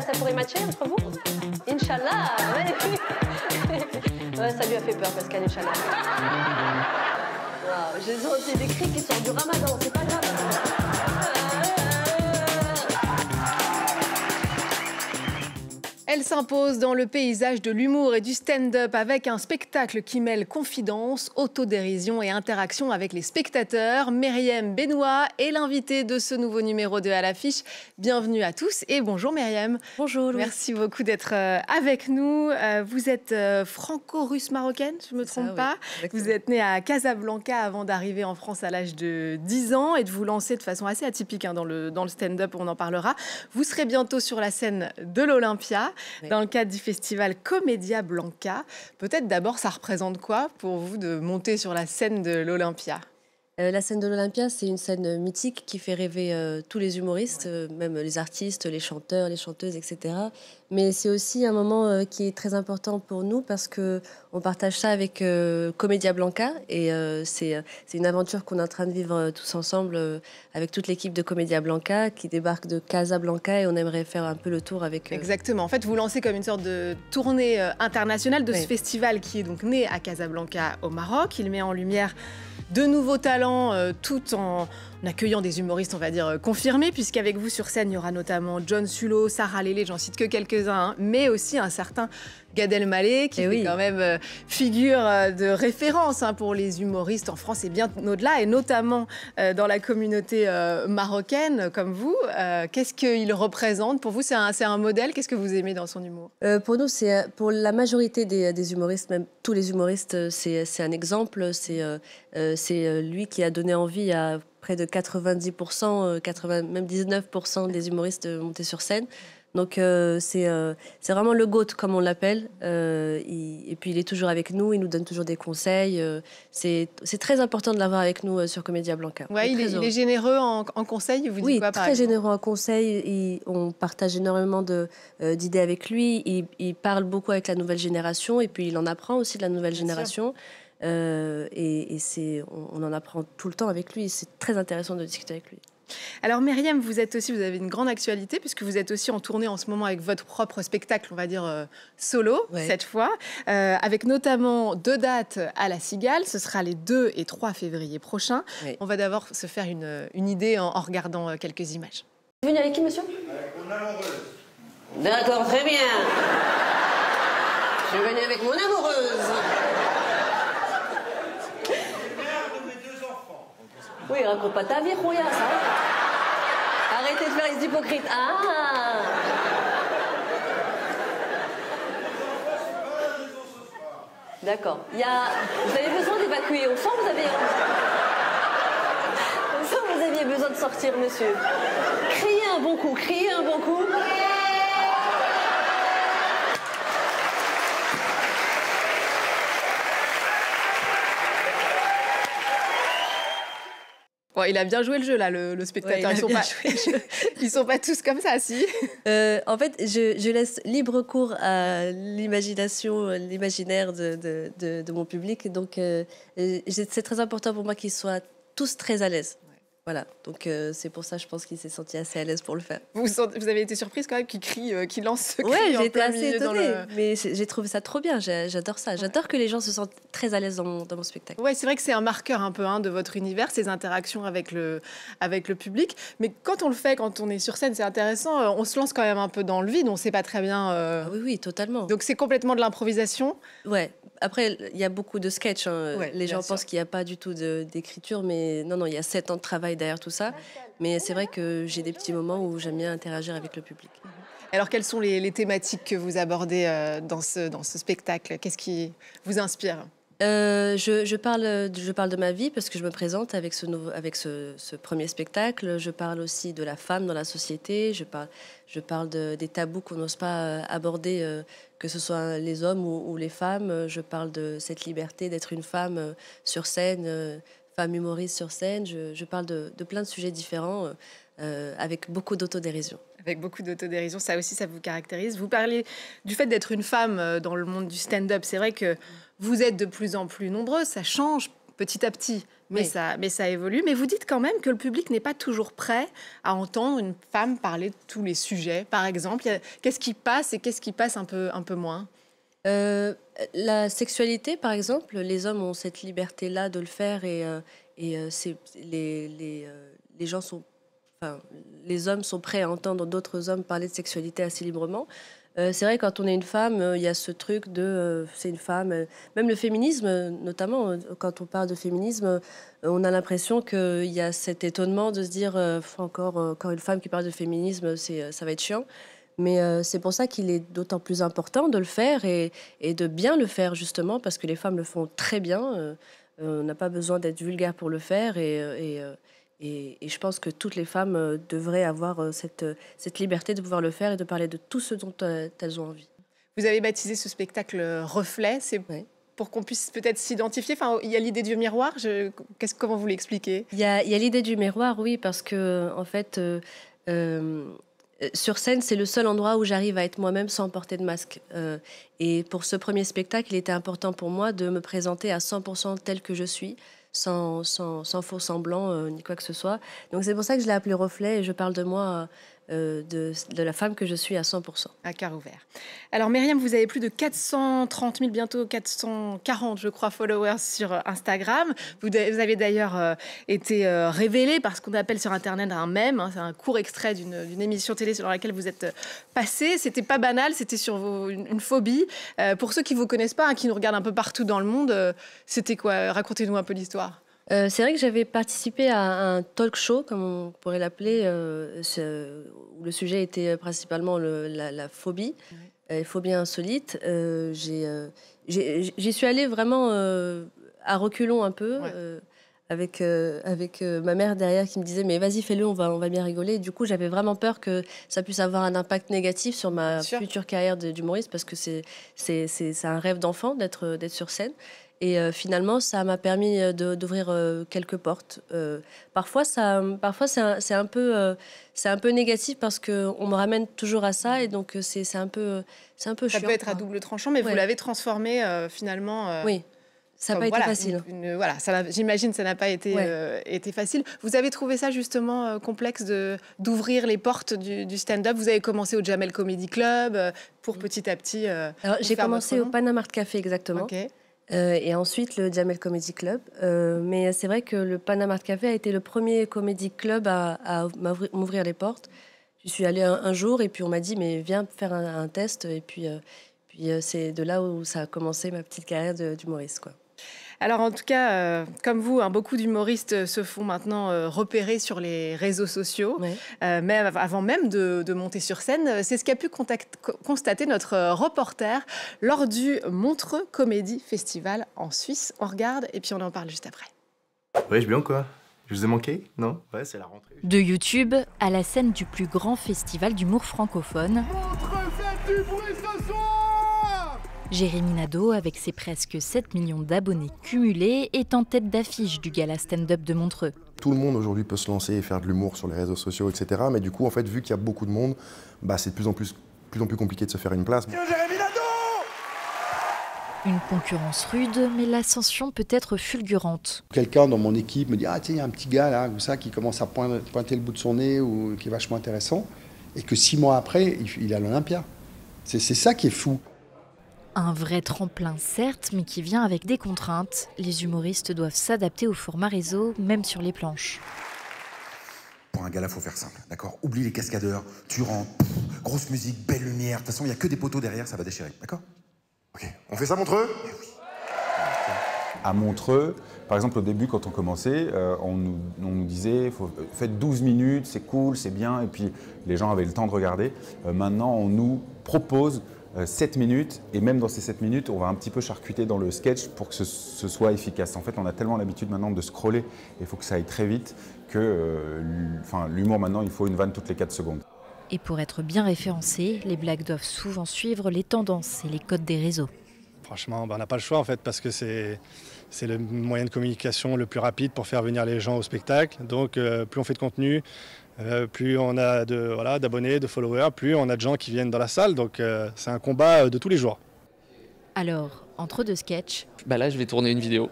ça pourrait matcher entre vous? Inch'Allah, magnifique. Ouais, ça lui a fait peur, Pascal, Inch'Allah. Wow, j'ai senti des cris qui sortent du ramadan, c'est pas grave. Elle s'impose dans le paysage de l'humour et du stand-up avec un spectacle qui mêle confidence, autodérision et interaction avec les spectateurs. Myriam Benoît est l'invitée de ce nouveau numéro de À l'affiche. Bienvenue à tous et bonjour Myriam. Bonjour Louis. Merci beaucoup d'être avec nous. Vous êtes franco-russe marocaine, je ne me trompe pas. Oui, vous êtes née à Casablanca avant d'arriver en France à l'âge de 10 ans et de vous lancer de façon assez atypique dans le stand-up, on en parlera. Vous serez bientôt sur la scène de l'Olympia. Oui. Dans le cadre du festival Comédia Blanca. Peut-être d'abord, ça représente quoi pour vous de monter sur la scène de l'Olympia ? La scène de l'Olympia, c'est une scène mythique qui fait rêver tous les humoristes, même les artistes, les chanteurs, les chanteuses, etc. Mais c'est aussi un moment qui est très important pour nous parce qu'on partage ça avec Comédia Blanca et c'est une aventure qu'on est en train de vivre tous ensemble avec toute l'équipe de Comédia Blanca qui débarque de Casablanca et on aimerait faire un peu le tour avec... Exactement. En fait, vous lancez comme une sorte de tournée internationale de ce festival qui est donc né à Casablanca au Maroc. Il met en lumière de nouveaux talents tout en accueillant des humoristes, on va dire, confirmés, puisqu'avec vous sur scène, il y aura notamment John Sullo, Sarah Lélé, j'en cite que quelques-uns, hein, mais aussi un certain Gad Elmaleh, qui fait quand même figure de référence pour les humoristes en France et bien au-delà, et notamment dans la communauté marocaine comme vous. Qu'est-ce qu'il représente pour vous? C'est un modèle. Qu'est-ce que vous aimez dans son humour? Pour nous, pour la majorité des humoristes, même tous les humoristes, c'est un exemple. C'est lui qui a donné envie à près de 90%, même 19% des humoristes de monter sur scène. Donc c'est vraiment le GOAT, comme on l'appelle. Et puis il est toujours avec nous, il nous donne toujours des conseils. C'est très important de l'avoir avec nous sur Comédia Blanca. Ouais, il est généreux en conseils, vous dites quoi, par exemple? Très généreux en conseils. On partage énormément d'idées avec lui. Il parle beaucoup avec la nouvelle génération et puis il en apprend aussi de la nouvelle génération. On en apprend tout le temps avec lui. C'est très intéressant de discuter avec lui. Alors Myriam, vous avez une grande actualité puisque vous êtes aussi en tournée en ce moment avec votre propre spectacle, on va dire solo, cette fois, avec notamment 2 dates à La Cigale. Ce sera les 2 et 3 février prochains. On va d'abord se faire une idée en regardant quelques images. Vous venez avec qui, monsieur? Avec mon amoureuse. D'accord, très bien. Je suis venu avec mon amoureuse. Oui, raconte pas ta vie, Rouya, ça. Arrêtez de faire les hypocrites. Ah. D'accord. Vous avez besoin d'évacuer. On sent que vous aviez besoin de sortir, monsieur. Criez un bon coup, criez un bon coup. Bon, il a bien joué le jeu, là, le spectateur. Ils sont pas tous comme ça, si. En fait, je laisse libre cours à l'imagination, l'imaginaire de mon public. Donc, c'est très important pour moi qu'ils soient tous très à l'aise. Voilà, donc c'est pour ça, je pense qu'il s'est senti assez à l'aise pour le faire. Vous avez été surprise quand même qu'il lance ce cri? Oui, j'ai été assez étonnée, mais j'ai trouvé ça trop bien, j'adore ça. J'adore que les gens se sentent très à l'aise dans mon spectacle. Oui, c'est vrai que c'est un marqueur un peu de votre univers, ces interactions avec le public. Mais quand on le fait, quand on est sur scène, c'est intéressant, on se lance quand même un peu dans le vide, on ne sait pas très bien... Ah oui, totalement. Donc c'est complètement de l'improvisation? Ouais. Après, il y a beaucoup de sketchs. Les gens pensent qu'il n'y a pas du tout d'écriture, mais non, il y a 7 ans de travail derrière tout ça. Mais c'est vrai que j'ai des petits moments où j'aime bien interagir avec le public. Alors, quelles sont les thématiques que vous abordez dans ce spectacle? Qu'est-ce qui vous inspire? Je parle de ma vie parce que je me présente avec ce premier spectacle. Je parle aussi de la femme dans la société. Je parle des tabous qu'on n'ose pas aborder, que ce soit les hommes ou les femmes. Je parle de cette liberté d'être une femme sur scène, femme humoriste sur scène. Je parle de plein de sujets différents avec beaucoup d'autodérision. Avec beaucoup d'autodérision, ça aussi, ça vous caractérise. Vous parlez du fait d'être une femme dans le monde du stand-up. C'est vrai que vous êtes de plus en plus nombreuses, ça change petit à petit. mais ça évolue. Mais vous dites quand même que le public n'est pas toujours prêt à entendre une femme parler de tous les sujets. Par exemple, qu'est-ce qui passe et qu'est-ce qui passe un peu moins? La sexualité, par exemple, les hommes ont cette liberté-là de le faire les gens sont, enfin, les hommes sont prêts à entendre d'autres hommes parler de sexualité assez librement. C'est vrai, quand on est une femme, il y a ce truc de c'est une femme. Même le féminisme, notamment, quand on parle de féminisme, on a l'impression qu'il y a cet étonnement de se dire encore une femme qui parle de féminisme, ça va être chiant. Mais c'est pour ça qu'il est d'autant plus important de le faire et de bien le faire, justement, parce que les femmes le font très bien. On n'a pas besoin d'être vulgaire pour le faire et je pense que toutes les femmes devraient avoir cette liberté de pouvoir le faire et de parler de tout ce dont elles ont envie. Vous avez baptisé ce spectacle Reflet, c'est pour qu'on puisse peut-être s'identifier. Enfin, il y a l'idée du miroir, comment vous l'expliquez? Il y a l'idée du miroir, oui, parce que en fait, sur scène, c'est le seul endroit où j'arrive à être moi-même sans porter de masque. Et pour ce premier spectacle, il était important pour moi de me présenter à 100% telle que je suis, sans faux semblant ni quoi que ce soit. Donc c'est pour ça que je l'ai appelé Reflet et je parle de moi, de la femme que je suis à 100%. À cœur ouvert. Alors Myriam, vous avez plus de 430 000, bientôt 440, je crois, followers sur Instagram. Vous avez d'ailleurs été révélée par ce qu'on appelle sur Internet un mème. Hein, c'est un court extrait d'une émission télé sur laquelle vous êtes passée. C'était pas banal, c'était sur une phobie. Pour ceux qui ne vous connaissent pas, hein, qui nous regardent un peu partout dans le monde, c'était quoi? Racontez-nous un peu l'histoire. C'est vrai que j'avais participé à un talk show, comme on pourrait l'appeler, où le sujet était principalement la phobie, phobie insolite. J'y suis allée vraiment à reculons un peu, avec ma mère derrière qui me disait « mais vas-y, fais-le, on va bien rigoler ». Du coup, j'avais vraiment peur que ça puisse avoir un impact négatif sur ma future carrière d'humoriste, parce que c'est un rêve d'enfant d'être sur scène. Et finalement, ça m'a permis d'ouvrir quelques portes. Parfois, c'est un peu négatif parce qu'on me ramène toujours à ça. Et donc, c'est un peu chiant. Ça peut être à double tranchant, mais vous l'avez transformé finalement... Oui, ça n'a pas été facile. J'imagine que ça n'a pas été facile. Vous avez trouvé ça justement complexe d'ouvrir les portes du stand-up? Vous avez commencé au Jamel Comedy Club pour petit à petit... J'ai commencé au Panama Art Café, exactement. Okay. Et ensuite le Jamel Comedy Club. Mais c'est vrai que le Panama Art Café a été le premier comedy club à m'ouvrir les portes. Je suis allée un jour et puis on m'a dit mais viens faire un test. Et puis c'est de là où ça a commencé ma petite carrière d'humoriste, quoi. Alors en tout cas, comme vous, hein, beaucoup d'humoristes se font maintenant repérer sur les réseaux sociaux, mais avant même de monter sur scène. C'est ce qu'a pu constater notre reporter lors du Montreux Comédie Festival en Suisse. On regarde et puis on en parle juste après. Ouais, je bien quoi? Je vous ai manqué? Non? Ouais, c'est la rentrée. De YouTube à la scène du plus grand festival d'humour francophone. Montreux, faites du bruit ce soir! Jérémy Nadeau, avec ses presque 7 millions d'abonnés cumulés, est en tête d'affiche du gala stand-up de Montreux. Tout le monde aujourd'hui peut se lancer et faire de l'humour sur les réseaux sociaux, etc. Mais du coup, en fait, vu qu'il y a beaucoup de monde, c'est de plus en plus compliqué de se faire une place. Jérémy Nadeau! Une concurrence rude, mais l'ascension peut être fulgurante. Quelqu'un dans mon équipe me dit « Ah tiens, il y a un petit gars là, comme ça, qui commence à pointer le bout de son nez ou qui est vachement intéressant. » Et que 6 mois après, il est à l'Olympia. C'est ça qui est fou. Un vrai tremplin, certes, mais qui vient avec des contraintes. Les humoristes doivent s'adapter au format réseau, même sur les planches. Pour un gala, faut faire simple, d'accord? Oublie les cascadeurs, tu rentres, grosse musique, belle lumière. De toute façon, il n'y a que des poteaux derrière, ça va déchirer, d'accord? Ok, on fait ça, Montreux? Eh oui. À Montreux, par exemple, au début, quand on commençait, on nous disait faites 12 minutes, c'est cool, c'est bien, et puis les gens avaient le temps de regarder. Maintenant, on nous propose 7 minutes, et même dans ces 7 minutes, on va un petit peu charcuter dans le sketch pour que ce soit efficace. En fait, on a tellement l'habitude maintenant de scroller, et il faut que ça aille très vite, que l'humour maintenant, il faut une vanne toutes les 4 secondes. Et pour être bien référencés, les blagues doivent souvent suivre les tendances et les codes des réseaux. Franchement, on n'a pas le choix en fait, parce que c'est le moyen de communication le plus rapide pour faire venir les gens au spectacle. Donc plus on fait de contenu, plus on a d'abonnés, de followers, plus on a de gens qui viennent dans la salle. Donc c'est un combat de tous les jours. Alors, entre deux sketchs... Là, je vais tourner une vidéo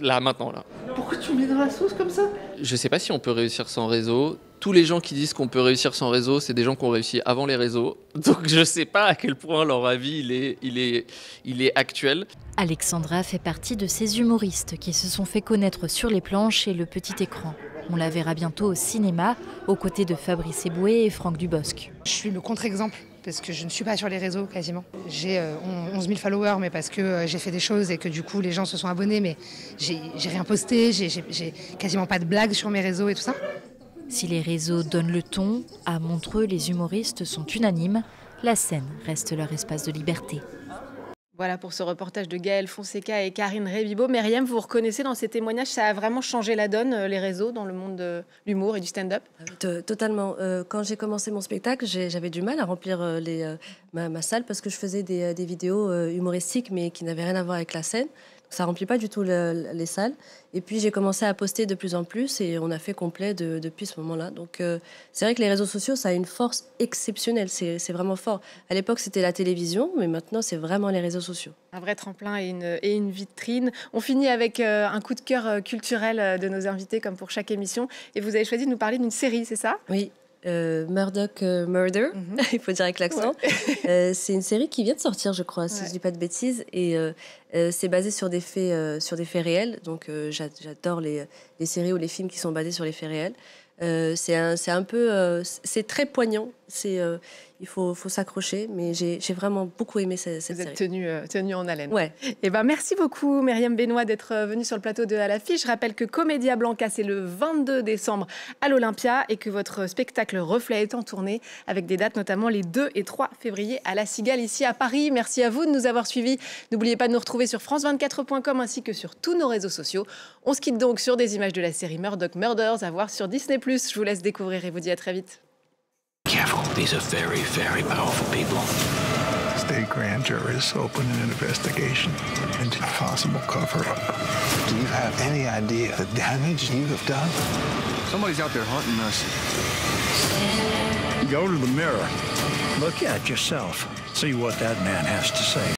Là, maintenant, là. Pourquoi tu me mets dans la sauce comme ça? Je sais pas si on peut réussir sans réseau. Tous les gens qui disent qu'on peut réussir sans réseau, c'est des gens qui ont réussi avant les réseaux. Donc je sais pas à quel point leur avis il est actuel. Alexandra fait partie de ces humoristes qui se sont fait connaître sur les planches et le petit écran. On la verra bientôt au cinéma, aux côtés de Fabrice Eboué et Franck Dubosc. Je suis le contre-exemple, parce que je ne suis pas sur les réseaux quasiment. J'ai 11 000 followers, mais parce que j'ai fait des choses et que du coup les gens se sont abonnés, mais j'ai rien posté, j'ai quasiment pas de blagues sur mes réseaux et tout ça. Si les réseaux donnent le ton, à Montreux, les humoristes sont unanimes. La scène reste leur espace de liberté. Voilà pour ce reportage de Gaël Fonseca et Karine Rébibo. Myriam, vous reconnaissez dans ces témoignages, ça a vraiment changé la donne, les réseaux, dans le monde de l'humour et du stand-up? Totalement. Quand j'ai commencé mon spectacle, j'avais du mal à remplir ma salle parce que je faisais des vidéos humoristiques mais qui n'avaient rien à voir avec la scène. Ça remplit pas du tout les salles. Et puis j'ai commencé à poster de plus en plus et on a fait complet depuis ce moment-là. Donc c'est vrai que les réseaux sociaux, ça a une force exceptionnelle. C'est vraiment fort. À l'époque, c'était la télévision, mais maintenant, c'est vraiment les réseaux sociaux. Un vrai tremplin et une vitrine. On finit avec un coup de cœur culturel de nos invités, comme pour chaque émission. Et vous avez choisi de nous parler d'une série, c'est ça? Oui. Murdoch Murder, il faut dire avec l'accent. Ouais. C'est une série qui vient de sortir, je crois, si je dis pas de bêtises, et c'est basé sur des faits réels. Donc j'adore les séries ou les films qui sont basés sur les faits réels. C'est très poignant. Il faut s'accrocher, mais j'ai vraiment beaucoup aimé cette série. Vous êtes tenue en haleine. Ouais. Et ben merci beaucoup Myriam Benoît d'être venue sur le plateau de À l'affiche. Je rappelle que Comédia Blanca, c'est le 22 décembre à l'Olympia et que votre spectacle Reflet est en tournée avec des dates notamment les 2 et 3 février à La Cigale ici à Paris. Merci à vous de nous avoir suivis. N'oubliez pas de nous retrouver sur france24.com ainsi que sur tous nos réseaux sociaux. On se quitte donc sur des images de la série Murdoch Murders à voir sur Disney+. Je vous laisse découvrir et vous dis à très vite. Careful, these are very, very powerful people. State grand juries open an investigation into a possible cover-up. Do you have any idea the damage you have done? Somebody's out there hunting us. Go to the mirror. Look at yourself. See what that man has to say.